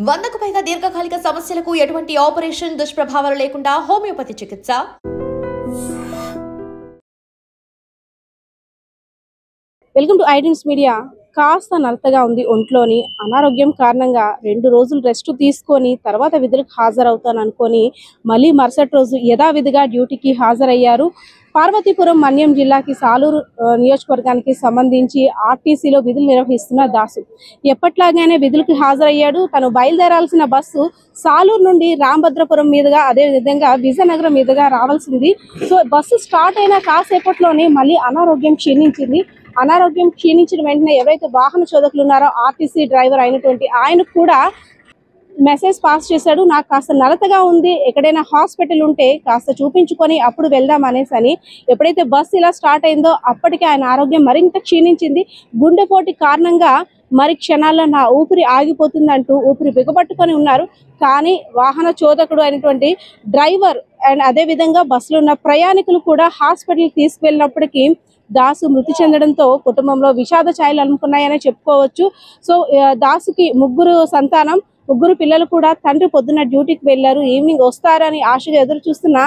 100కు పైగా దీర్ఘకాలిక సమస్యలకు ఎటువంటి ఆపరేషన్ దుష్ప్రభావాలు లేకుండా హోమియోపతి చికిత్స. Welcome to iDreams Media. కాస్త నలతగా ఉంది ఒంట్లోని. అనారోగ్యం కారణంగా 2 రోజులు రెస్ట్ తీసుకొని తర్వాత విధులకు హాజరవుతాను అనుకొని మళ్ళీ మరుసటి రోజు యథావిధిగా డ్యూటీకి హాజరయ్యారు. పార్వతీపురం మన్యం జిల్లాకి సాలూరు నియోజకవర్గానికి సంబంధించి ఆర్టీసీలో విధులు నిర్వహిస్తున్న దాసు ఎప్పట్లాగానే విధులకు హాజరయ్యాడు. తను బయలుదేరాల్సిన బస్సు సాలూరు నుండి రాంభద్రపురం మీదుగా అదే విధంగా విజయనగరం మీదుగా రావాల్సింది. సో బస్సు స్టార్ట్ అయిన కాసేపట్లోనే మళ్ళీ అనారోగ్యం క్షీణించింది. అనారోగ్యం క్షీణించిన వెంటనే ఎవరైతే వాహన చోదకులు ఉన్నారో ఆర్టీసీ డ్రైవర్ అయినటువంటి ఆయనకు కూడా మెసేజ్ పాస్ చేశాడు. నాకు కాస్త నలతగా ఉంది, ఎక్కడైనా హాస్పిటల్ ఉంటే కాస్త చూపించుకొని అప్పుడు వెళ్దాం అనేసి అని. ఎప్పుడైతే బస్సు ఇలా స్టార్ట్ అయిందో అప్పటికే ఆయన ఆరోగ్యం మరింత క్షీణించింది. గుండెపోటు కారణంగా మరి క్షణాల్లో నా ఊపిరి ఆగిపోతుందంటూ ఊపిరి బిగపట్టుకొని ఉన్నారు. కానీ వాహన చోదకుడు అయినటువంటి డ్రైవర్ అండ్ అదే విధంగా బస్సులో ఉన్న ప్రయాణికులు కూడా హాస్పిటల్కి తీసుకువెళ్ళినప్పటికీ దాసు మృతి చెందడంతో కుటుంబంలో విషాద ఛాయలు అలుముకున్నాయనే చెప్పుకోవచ్చు. సో దాసుకి 3 సంతానం, 3 పిల్లలు కూడా. తండ్రి పొద్దున్న డ్యూటీకి వెళ్ళారు, ఈవినింగ్ వస్తారని ఆశగా ఎదురు చూస్తున్న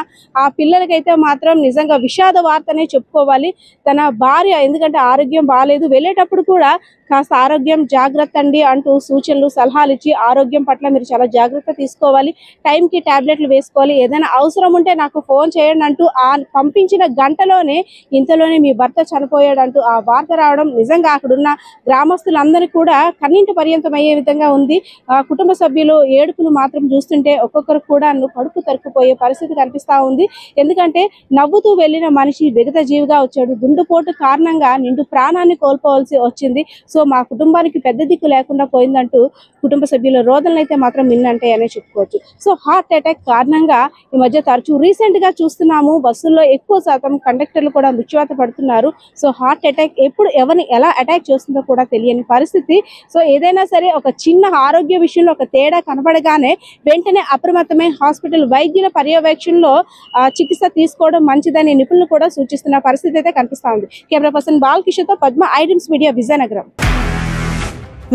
ఆ పిల్లలకైతే మాత్రం నిజంగా విషాద వార్తనే చెప్పుకోవాలి. తన భార్య ఎందుకంటే ఆరోగ్యం బాగాలేదు, వెళ్ళేటప్పుడు కూడా కాస్త ఆరోగ్యం జాగ్రత్త అండి అంటూ సూచనలు సలహాలు ఇచ్చి ఆరోగ్యం పట్ల మీరు చాలా జాగ్రత్త తీసుకోవాలి, టైంకి టాబ్లెట్లు వేసుకోవాలి, ఏదైనా అవసరం ఉంటే నాకు ఫోన్ చేయండి అంటూ ఆ పంపించిన గంటలోనే ఇంతలోనే మీ భర్త చనిపోయాడంటూ ఆ వార్త రావడం నిజంగా అక్కడున్న గ్రామస్తులందరూ కూడా కన్నీటి పర్యంతం అయ్యే విధంగా ఉంది. కుటుంబ సభ్యులు ఏడుపులు మాత్రం చూస్తుంటే ఒక్కొక్కరు కూడా కడుపు తరుక్కుపోయే పరిస్థితి కనిపిస్తా ఉంది. ఎందుకంటే నవ్వుతూ వెళ్ళిన మనిషి విగత జీవిగా వచ్చాడు. గుండెపోటు కారణంగా నిండు ప్రాణాన్ని కోల్పోవాల్సి వచ్చింది. సో మా కుటుంబానికి పెద్ద దిక్కు లేకుండా పోయిందంటూ కుటుంబ సభ్యుల రోదనలు అయితే మాత్రం మిన్నంటాయనే చెప్పుకోవచ్చు. సో హార్ట్ అటాక్ కారణంగా ఈ మధ్య తరచూ రీసెంట్ గా చూస్తున్నాము, బస్సుల్లో ఎక్కువ శాతం కండక్టర్లు కూడా మృత్యువాత పడుతున్నారు. సో హార్ట్ అటాక్ ఎప్పుడు ఎవరిని ఎలా అటాక్ చేస్తుందో కూడా తెలియని పరిస్థితి. సో ఏదైనా సరే ఒక చిన్న ఆరోగ్య విషయంలో ఒక తేడా కనబడగానే వెంటనే అప్రమత్తమై హాస్పిటల్ వైద్యుల పర్యవేక్షణలో చికిత్స తీసుకోవడం మంచిదని నిపుణులు కూడా సూచిస్తున్న పరిస్థితి అయితే కనిపిస్తా ఉంది. కెమెరా పర్సన్ బాలకిషోర్తో పద్మ, ఐడ్రీమ్స్ మీడియా, విజయనగరం.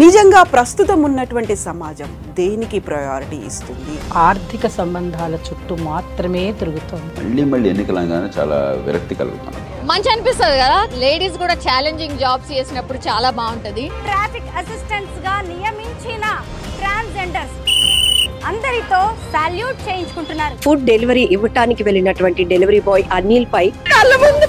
నిజంగా ప్రస్తుతం ఉన్నటువంటి సమాజం దేనికి ప్రయారిటీ ఇస్తుంది? ఆర్థిక సంబంధాల చుట్టూ మాత్రమే తిరుగుతుంది. మళ్ళీ ఎన్నికలంగానే చాలా విరక్తి కలుగుతాం. మంచి అనిపిస్తుంది కదా, లేడీస్ కూడా ఛాలెంజింగ్ జాబ్స్ చేసినప్పుడు చాలా బాగుంటది. ట్రాఫిక్ అసిస్టెంట్స్ గా నియమించిన ట్రాన్స్జెండర్స్ అందరితో సాల్యూట్ చేయించుకుంటున్నారు. ఫుడ్ డెలివరీ ఇవ్వటానికి వెళ్ళినటువంటి డెలివరీ బాయ్ అనిల్ పై కళ్ళ ముందు